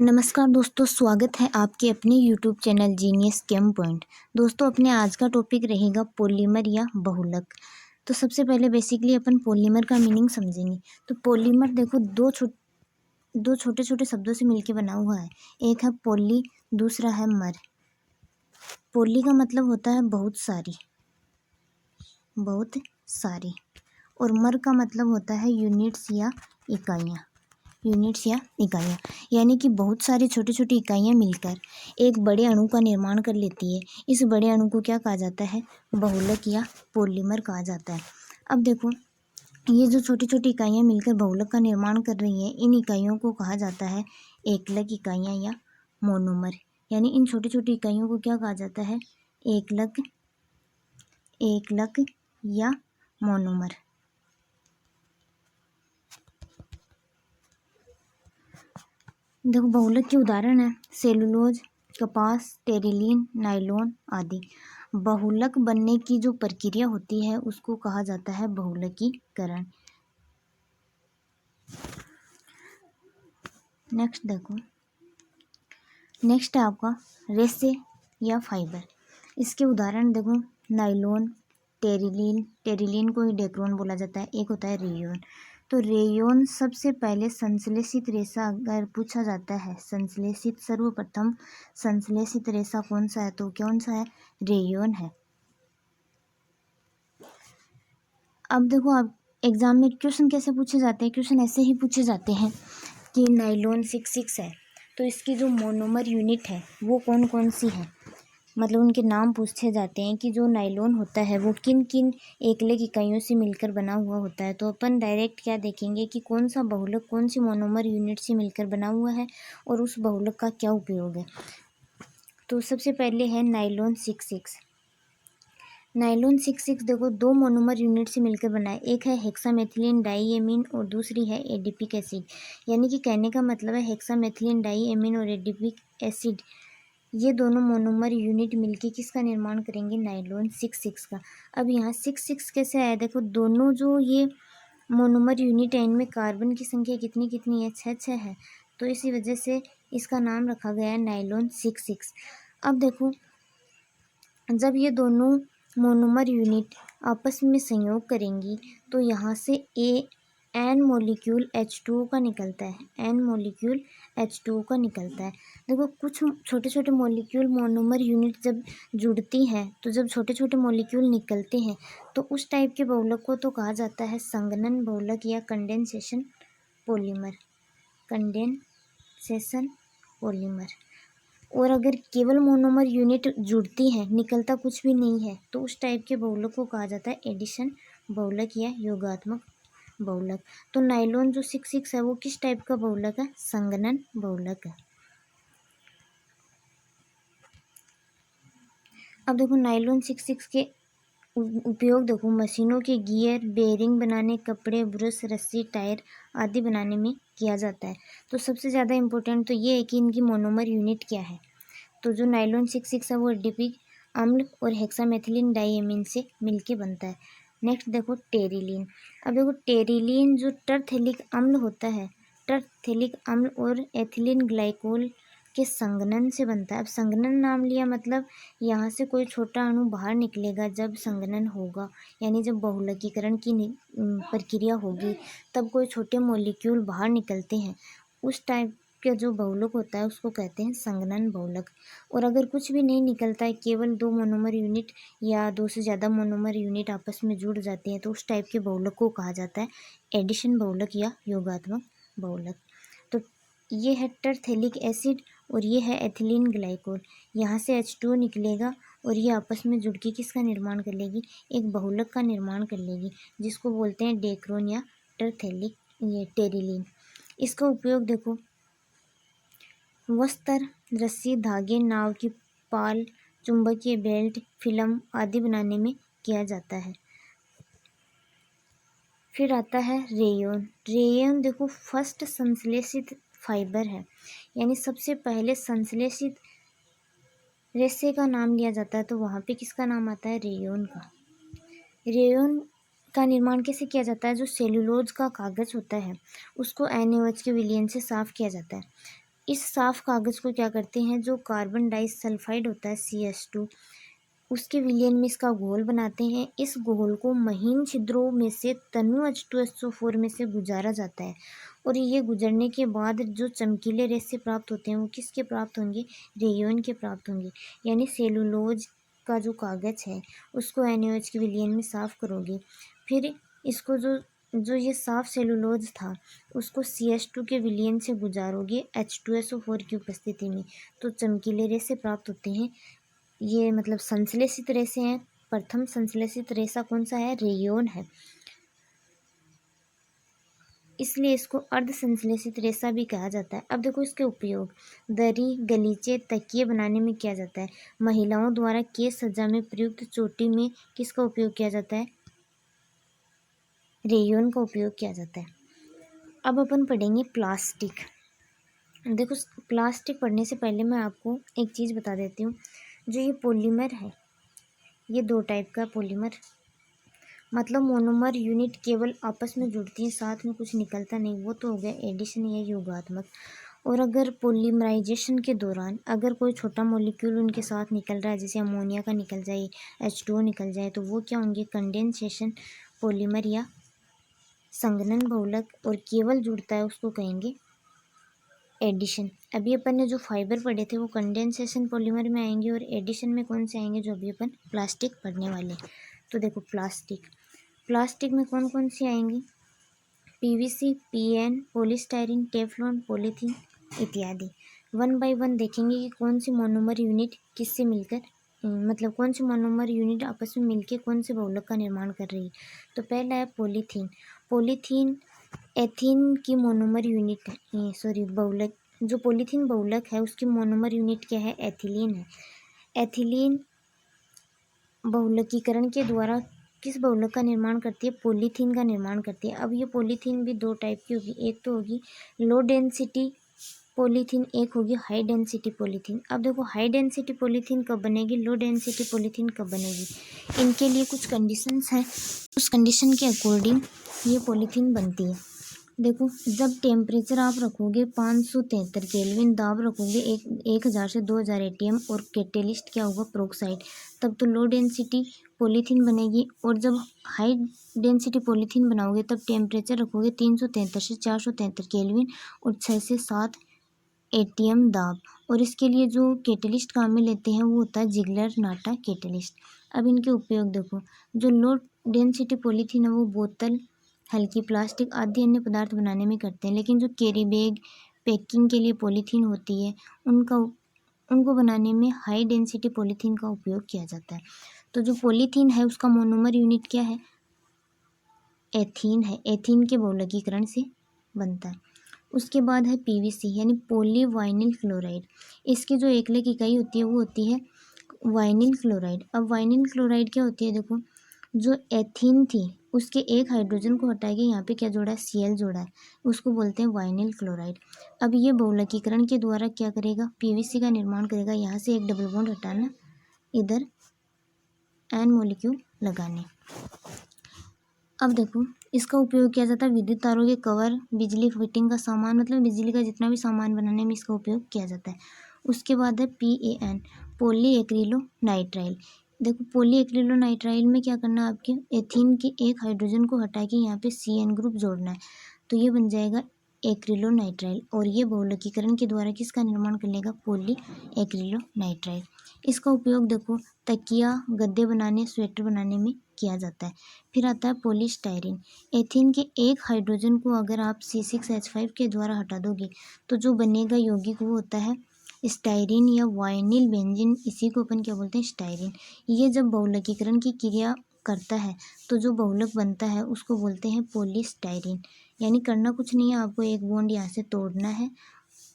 नमस्कार दोस्तों, स्वागत है आपके अपने यूट्यूब चैनल जीनियस केम पॉइंट। दोस्तों, अपने आज का टॉपिक रहेगा पॉलीमर या बहुलक। तो सबसे पहले बेसिकली अपन पॉलीमर का मीनिंग समझेंगे। तो पॉलीमर देखो दो छोटे छोटे शब्दों से मिलकर बना हुआ है। एक है पॉली, दूसरा है मर। पॉली का मतलब होता है बहुत सारी, और मर का मतलब होता है यूनिट्स या इकाइयाँ, यानी कि बहुत सारी छोटी छोटी इकाइयाँ मिलकर एक बड़े अणु का निर्माण कर लेती है। इस बड़े अणु को क्या कहा जाता है? बहुलक या पॉलीमर कहा जाता है। अब देखो, ये जो छोटी छोटी इकाइयाँ मिलकर बहुलक का निर्माण कर रही हैं, इन इकाइयों को कहा जाता है एकलक इकाइयाँ या मोनोमर। यानी इन छोटी छोटी इकाइयों को क्या कहा जाता है? एकलक या मोनोमर। देखो, बहुलक के उदाहरण है सेलुलोज, कपास, टेरिलीन, नायलॉन आदि। बहुलक बनने की जो प्रक्रिया होती है उसको कहा जाता है बहुलकीकरण। नेक्स्ट है आपका रेसे या फाइबर। इसके उदाहरण देखो, नायलॉन, टेरिलीन को ही डेक्रोन बोला जाता है। एक होता है रेयोन। तो रेयोन सबसे पहले संश्लेषित रेशा अगर पूछा जाता है, सर्वप्रथम संश्लेषित रेशा कौन सा है, तो कौन सा है? रेयोन है। अब देखो, आप एग्जाम में क्वेश्चन कैसे पूछे जाते हैं? क्वेश्चन ऐसे ही पूछे जाते हैं कि नायलॉन 66 है, तो इसकी जो मोनोमर यूनिट है वो कौन कौन सी है। मतलब उनके नाम पूछे जाते हैं कि जो नायलॉन होता है वो किन किन एकलक इकाइयों से मिलकर बना हुआ होता है। तो अपन डायरेक्ट क्या देखेंगे कि कौन सा बहुलक कौन सी मोनोमर यूनिट से मिलकर बना हुआ है और उस बहुलक का क्या उपयोग है। तो सबसे पहले है नायलॉन 66। नायलॉन 66 देखो दो मोनोमर यूनिट से मिलकर बना है। एक है हेक्सामेथिलीन डाईएमीन और दूसरी है एडिपिक एसिड। यानी कि कहने का मतलब है हेक्सामेथिलीन डाईएमीन और एडिपिक एसिड, ये दोनों मोनोमर यूनिट मिलके किसका निर्माण करेंगे? नायलॉन 66 का। अब यहाँ 66 कैसे आया? देखो, दोनों जो ये मोनोमर यूनिट है इनमें कार्बन की संख्या कितनी कितनी है? 6 है। तो इसी वजह से इसका नाम रखा गया है नायलॉन 66। अब देखो, जब ये दोनों मोनोमर यूनिट आपस में संयोग करेंगी तो यहाँ से एन मॉलिक्यूल H2O का निकलता है। देखो, कुछ छोटे छोटे मॉलिक्यूल मोनोमर यूनिट जब जुड़ती हैं, तो जब छोटे छोटे मॉलिक्यूल निकलते हैं तो उस टाइप के बहुलक को तो कहा जाता है संघनन बहुलक या कंडेंसेशन पॉलीमर। और अगर केवल मोनोमर यूनिट जुड़ती है, निकलता कुछ भी नहीं है, तो उस टाइप के बहुलक को कहा जाता है एडिशन बहुलक या योगात्मक बहुलक। तो नायलॉन जो 66 है वो किस टाइप का बहुलक है? संघनन बहुलक है। अब देखो, नायलॉन 66 के उपयोग देखो, मशीनों के गियर, बेयरिंग बनाने, कपड़े, ब्रश, रस्सी, टायर आदि बनाने में किया जाता है। तो सबसे ज़्यादा इम्पोर्टेंट तो ये है कि इनकी मोनोमर यूनिट क्या है। तो जो नायलॉन 66 है वो एडिपिक अम्ल और हेक्सामेथिलीन डाईएमीन से मिलके बनता है। नेक्स्ट देखो, टेरिलीन। अब देखो, टेरिलीन जो टरथेलिक अम्ल होता है, टरथेलिक अम्ल और एथिलीन ग्लाइकोल के संघनन से बनता है। अब संघनन नाम लिया मतलब यहाँ से कोई छोटा अणु बाहर निकलेगा जब संघनन होगा, यानी जब बहुलकीकरण की प्रक्रिया होगी तब कोई छोटे मॉलिक्यूल बाहर निकलते हैं। उस टाइप का जो बहुलक होता है उसको कहते हैं संघनन बहुलक। और अगर कुछ भी नहीं निकलता है, केवल दो मोनोमर यूनिट या दो से ज़्यादा मोनोमर यूनिट आपस में जुड़ जाते हैं, तो उस टाइप के बहुलक को कहा जाता है एडिशन बहुलक या योगात्मक बहुलक। तो ये है टरथेलिक एसिड और ये है एथिलीन ग्लाइकोल। यहाँ से H2O निकलेगा और ये आपस में जुड़ के किसका निर्माण कर लेगी? एक बहुलक का निर्माण कर लेगी, जिसको बोलते हैं डेक्रोन या टेरिलीन। इसका उपयोग देखो, वस्त्र, रस्सी, धागे, नाव की पाल, चुंबकीय बेल्ट, फिल्म आदि बनाने में किया जाता है। फिर आता है रेयोन देखो, फर्स्ट संश्लेषित फाइबर है, यानी सबसे पहले संश्लेषित रेशे का नाम लिया जाता है, तो वहाँ पे किसका नाम आता है? रेयोन का। रेयोन का निर्माण कैसे किया जाता है? जो सेलुलोज का कागज होता है उसको NaOH के विलयन से साफ किया जाता है। इस साफ कागज़ को क्या करते हैं, जो कार्बन डाइसल्फाइड होता है CH2, उसके विलयन में इसका घोल बनाते हैं। इस घोल को महीन छिद्रों में से तनु H2SO4 में से गुजारा जाता है, और ये गुजरने के बाद जो चमकीले रेसे प्राप्त होते हैं वो किसके प्राप्त होंगे, रेयोन के प्राप्त होंगे। यानी सेलुलोज का जो कागज़ है उसको NaOH के विलयन में साफ़ करोगे, फिर इसको जो जो ये साफ सेलुलोज था उसको CH2 के विलयन से गुजारोगे H2SO4 की उपस्थिति में, तो चमकीले रेसे प्राप्त होते हैं। ये मतलब संश्लेषित रेसे हैं। प्रथम संश्लेषित रेसा कौन सा है, रेयोन है, इसलिए इसको अर्ध संश्लेषित रेसा भी कहा जाता है। अब देखो इसके उपयोग, दरी, गलीचे, तकिए बनाने में किया जाता है। महिलाओं द्वारा केश सज्जा में प्रयुक्त चोटी में किसका उपयोग किया जाता है, रेयोन का उपयोग किया जाता है। अब अपन पढ़ेंगे प्लास्टिक। देखो प्लास्टिक पढ़ने से पहले मैं आपको एक चीज़ बता देती हूँ। जो ये पॉलीमर है, ये दो टाइप का पॉलीमर, मतलब मोनोमर यूनिट केवल आपस में जुड़ती हैं, साथ में कुछ निकलता नहीं, वो तो हो गया एडिशन या योगात्मक। और अगर पॉलीमराइजेशन के दौरान अगर कोई छोटा मॉलिक्यूल उनके साथ निकल रहा है, जैसे अमोनिया का निकल जाए, H2O निकल जाए, तो वो क्या होंगे, कंडेंसेशन पॉलीमर या संघनन बहुलक, और केवल जुड़ता है उसको कहेंगे एडिशन। अभी अपन ने जो फाइबर पढ़े थे वो कंडेंसेशन पॉलीमर में आएंगे, और एडिशन में कौन से आएंगे, जो अभी अपन प्लास्टिक पढ़ने वाले। तो देखो प्लास्टिक में कौन कौन सी आएंगी, PVC, PN, polystyrene, Teflon, polythene इत्यादि। वन बाय वन देखेंगे कि कौन सी मोनोमर यूनिट किससे मिलकर मतलब कौन सी मोनोमर यूनिट आपस में मिलकर कौन से बहुलक का निर्माण कर रही है। तो पहला है पॉलीथीन एथीन की मोनोमर यूनिट बहुलक, जो पॉलीथीन बहुलक है उसकी मोनोमर यूनिट क्या है, एथिलीन है। एथिलीन बहुलकीकरण के द्वारा किस बहुलक का निर्माण करती है, पॉलीथीन का निर्माण करती है। अब ये पॉलीथीन भी दो टाइप की होगी, एक तो होगी लो डेंसिटी पॉलीथीन, एक होगी हाई डेंसिटी पॉलीथीन। अब देखो हाई डेंसिटी पॉलीथीन कब बनेगी, लो डेंसिटी पॉलीथीन कब बनेगी, इनके लिए कुछ कंडीशंस हैं, उस कंडीशन के अकॉर्डिंग ये पॉलीथीन बनती है। देखो जब टेम्परेचर आप रखोगे 573 केल्विन, दाब रखोगे 1000 से 2000 ATM, और कैटेलिस्ट क्या होगा, प्रोक्साइड, तब तो लो डेंसिटी पॉलीथीन बनेगी। और जब हाई डेंसिटी पॉलीथीन बनाओगे तब टेम्परेचर रखोगे 373 से 473 केल्विन, और 6 से 7 ATM दाब। और इसके लिए जो कैटेलिस्ट काम में लेते हैं वो होता है जिगलर नाटा कैटेलिस्ट। अब इनके उपयोग देखो, जो लो डेंसिटी पॉलीथीन है वो बोतल, हल्की प्लास्टिक आदि अन्य पदार्थ बनाने में करते हैं, लेकिन जो कैरी बैग, पैकिंग के लिए पॉलीथीन होती है उनको बनाने में हाई डेंसिटी पॉलीथीन का उपयोग किया जाता है। तो जो पॉलीथीन है उसका मोनोमर यूनिट क्या है, एथीन है, एथीन के बहुलकीकरण से बनता है। उसके बाद है PVC यानी पॉलीवाइनिल क्लोराइड। इसकी जो एकलक इकाई होती है वो होती है वाइनिल क्लोराइड। अब वाइनिल क्लोराइड क्या होती है, देखो जो एथीन थी उसके एक हाइड्रोजन को हटा के यहाँ पे क्या जोड़ा है, Cl जोड़ा है, उसको बोलते हैं वाइनिल क्लोराइड। अब ये बहुलकीकरण के द्वारा क्या करेगा, PVC का निर्माण करेगा। यहाँ से एक डबल बॉन्ड हटाना, इधर N मॉलिक्यूल लगाने। अब देखो इसका उपयोग किया जाता है विद्युत तारों के कवर, बिजली फिटिंग का सामान, मतलब बिजली का जितना भी सामान बनाने में इसका उपयोग किया जाता है। उसके बाद है PAN पॉली एक्रिलो नाइट्राइल। देखो पॉली एक्रिलो नाइट्राइल में क्या करना है, आपके एथीन के एक हाइड्रोजन को हटा के यहाँ पे CN ग्रुप जोड़ना है, तो ये बन जाएगा एक्रिलो नाइट्राइल। और ये बहुलकीकरण के द्वारा किसका निर्माण कर लेगा, पॉली एक्रिलो नाइट्राइल। इसका उपयोग देखो तकिया, गद्दे बनाने, स्वेटर बनाने में किया जाता है। फिर आता है पॉलीस्टायरीन। एथीन के एक हाइड्रोजन को अगर आप C6H5 के द्वारा हटा दोगे तो जो बनेगा यौगिक वो होता है स्टायरीन या वाइनिल बेंजीन, इसी को अपन क्या बोलते हैं, स्टायरीन। ये जब बहुलकीकरण की क्रिया करता है तो जो बहुलक बनता है उसको बोलते हैं पॉलीस्टायरीन। यानी करना कुछ नहीं है, आपको एक बॉन्ड यहाँ से तोड़ना है,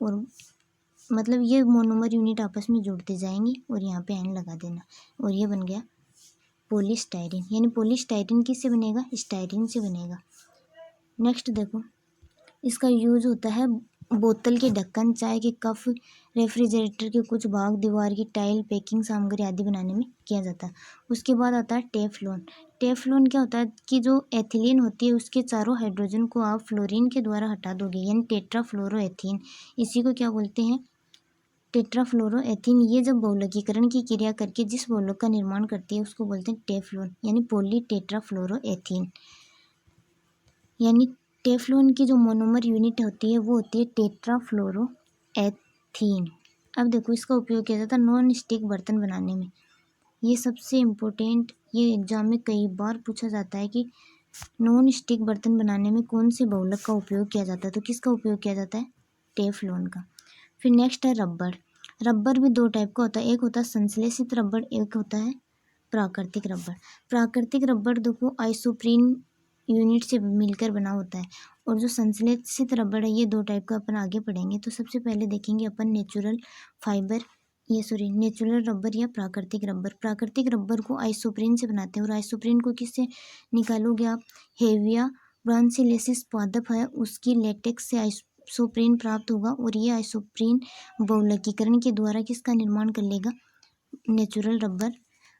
और मतलब ये मोनोमर यूनिट आपस में जुड़ते जाएंगी, और यहाँ पे N लगा देना, और ये बन गया पॉलीस्टायरीन। यानी पॉलीस्टायरीन किससे बनेगा, स्टायरीन से बनेगा। नेक्स्ट देखो इसका यूज होता है बोतल के ढक्कन, चाय के कप, रेफ्रिजरेटर के कुछ भाग, दीवार की टाइल, पैकिंग सामग्री आदि बनाने में किया जाता है। उसके बाद आता है टेफ्लॉन। टेफ्लॉन क्या होता है कि जो एथिलीन होती है उसके चारों हाइड्रोजन को आप फ्लोरीन के द्वारा हटा दोगे, यानी टेट्राफ्लोरोएथीन। इसी को क्या बोलते हैं? टेट्राफ्लोरोएथीन। ये जब बहुलकीकरण की क्रिया करके जिस बहुलक का निर्माण करती है उसको बोलते हैं टेफ्लॉन, यानी पॉली टेट्राफ्लोरोएथीन। यानी टेफ्लॉन की जो मोनोमर यूनिट होती है वो होती है टेट्राफ्लोरोएथीन। अब देखो इसका उपयोग किया जाता है नॉन स्टिक बर्तन बनाने में। ये सबसे इम्पोर्टेंट, ये एग्जाम में कई बार पूछा जाता है कि नॉन स्टिक बर्तन बनाने में कौन से बहुलक का उपयोग किया जाता है, तो किसका उपयोग किया जाता है? टेफ्लॉन का। फिर नेक्स्ट है रबर। रबर भी दो टाइप का होता है, एक होता है संश्लेषित रबर, एक होता है प्राकृतिक रबर। प्राकृतिक रबर देखो आइसोप्रीन यूनिट से मिलकर बना होता है, और जो संश्लेषित रबर है ये दो टाइप का अपन आगे पढ़ेंगे। तो सबसे पहले देखेंगे अपन नेचुरल रबर या प्राकृतिक रबर। प्राकृतिक रबर को आइसोप्रीन से बनाते हैं, और आइसोप्रीन को किससे निकालोगे आप? हेविया ब्रांसिलेसिस पादप है उसकी लेटेक्स से आइसोप्रीन प्राप्त होगा, और ये आइसोप्रीन बहुलकीकरण के द्वारा किसका निर्माण कर लेगा? Natural rubber.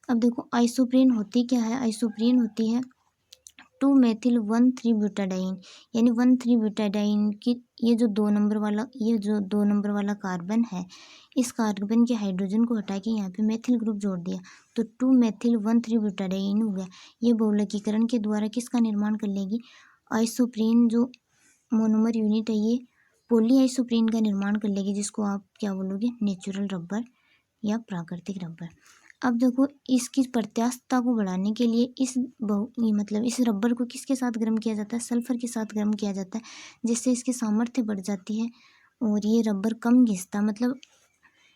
अब देखो आइसोप्रीन होती क्या है? आइसोप्रीन होती है 2-मेथिल-1,3-ब्यूटाडाइन, यानी 1,3-ब्यूटाडाइन की ये जो दो नंबर वाला कार्बन है, इस कार्बन के हाइड्रोजन को हटा के यहाँ पे मेथिल ग्रुप जोड़ दिया तो 2-मेथिल-1,3-ब्यूटाडाइन हो गया। ये बहुलकीकरण के द्वारा किसका निर्माण कर लेगी? आइसोप्रीन जो मोनोमर यूनिट है ये पॉली आइसोप्रीन का निर्माण कर लेगी, जिसको आप क्या बोलोगे? नेचुरल रबर या प्राकृतिक रबर। अब देखो इसकी प्रत्यास्थता को बढ़ाने के लिए इस रबर को किसके साथ गर्म किया जाता है? सल्फर के साथ गर्म किया जाता है, जिससे इसकी सामर्थ्य बढ़ जाती है और ये रबर कम घिसता, मतलब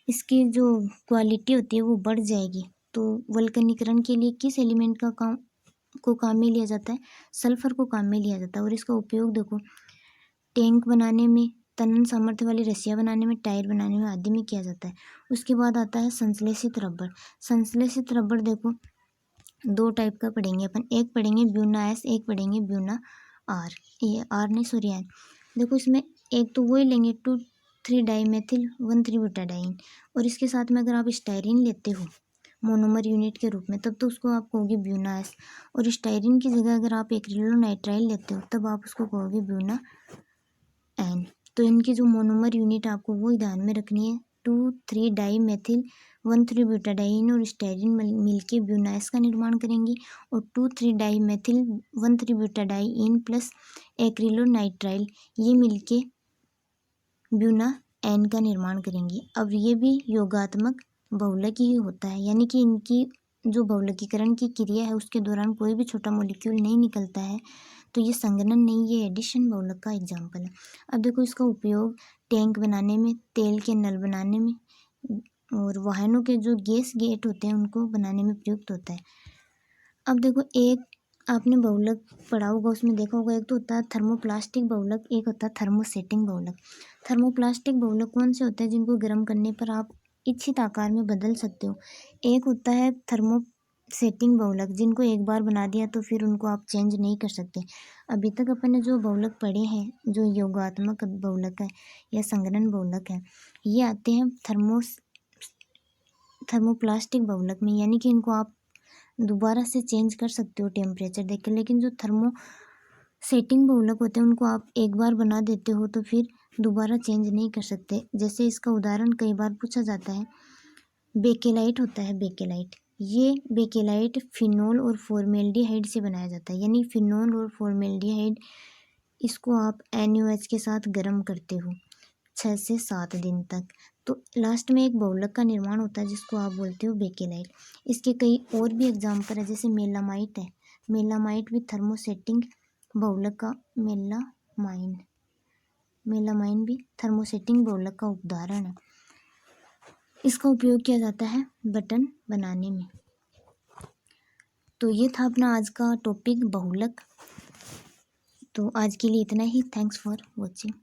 इसकी जो क्वालिटी होती है वो बढ़ जाएगी। तो वल्कनीकरण के लिए किस एलिमेंट का काम में लिया जाता है? सल्फर को काम में लिया जाता है। और इसका उपयोग देखो टैंक बनाने में, तनन सामर्थ्य वाली रस्सियाँ बनाने में, टायर बनाने में आदि में किया जाता है। उसके बाद आता है संश्लेषित रबर। संश्लेषित रबर देखो दो टाइप का पढ़ेंगे अपन, एक पढ़ेंगे ब्यूना एस, एक पढ़ेंगे ब्यूना आर। ये आर नहीं सॉरी एन। देखो इसमें एक तो वही लेंगे 2,3-डाइमेथिल-1,3-ब्यूटाडाइन, और इसके साथ में अगर आप स्टायरीन लेते हो मोनोमर यूनिट के रूप में तब तो उसको आप कहोगे ब्यूना एस, और स्टायरीन की जगह अगर आप एक्रिलोनाइट्राइल लेते हो तब आप उसको कहोगे ब्यूना एन। तो इनकी जो मोनोमर यूनिट आपको वो ध्यान में रखनी है, 2,3-डाइमेथिल-1,3-ब्यूटाडाइन और स्टायरीन मिलके ब्यूनाएस का निर्माण करेंगी, और 2,3-डाइमेथिल-1,3-ब्यूटाडाइन प्लस एक्रिलोनाइट्राइल ये मिलके ब्यूना एन का निर्माण करेंगी। अब ये भी योगात्मक बहुलक ही होता है, यानी कि इनकी जो बहुलकीकरण की क्रिया है उसके दौरान कोई भी छोटा मॉलिक्यूल नहीं निकलता है, तो ये संघनन नहीं, ये एडिशन बहुलक का एग्जाम्पल है। अब देखो इसका उपयोग टैंक बनाने में, तेल के नल बनाने में, और वाहनों के जो गैस गेट होते हैं उनको बनाने में प्रयुक्त होता है। अब देखो एक आपने बहुलक पढ़ा होगा, उसमें देखा होगा एक तो होता है थर्मोप्लास्टिक बहुलक, एक होता है थर्मोसेटिंग बहुलक। थर्मोप्लास्टिक बहुलक कौन से होते हैं? जिनको गर्म करने पर आप इच्छित आकार में बदल सकते हो। एक होता है थर्मोसेटिंग बहुलक, जिनको एक बार बना दिया तो फिर उनको आप चेंज नहीं कर सकते। अभी तक अपन ने जो बहुलक पढ़े हैं, जो योगात्मक बहुलक है या संघनन बहुलक है, ये आते हैं थर्मोप्लास्टिक बहुलक में, यानी कि इनको आप दोबारा से चेंज कर सकते हो टेम्परेचर देख कर। लेकिन जो थर्मोसेटिंग बहुलक होते हैं उनको आप एक बार बना देते हो तो फिर दोबारा चेंज नहीं कर सकते। जैसे इसका उदाहरण कई बार पूछा जाता है, बेकेलाइट होता है। बेकेलाइट, ये बेकेलाइट फिनोल और फॉर्मेल्डिहाइड से बनाया जाता है, यानी फिनोल और फॉर्मेल्डिहाइड इसको आप NaOH के साथ गर्म करते हो 6 से 7 दिन तक, तो लास्ट में एक बहुलक का निर्माण होता है जिसको आप बोलते हो बेकेलाइट। इसके कई और भी एग्जाम्पल है, जैसे मेलामाइट है। मेलामाइट भी थर्मोसेटिंग बहुलक का मेलामाइन भी थर्मोसेटिंग बहुलक का उदाहरण है। इसका उपयोग किया जाता है बटन बनाने में। तो ये था अपना आज का टॉपिक बहुलक। तो आज के लिए इतना ही। Thanks for watching.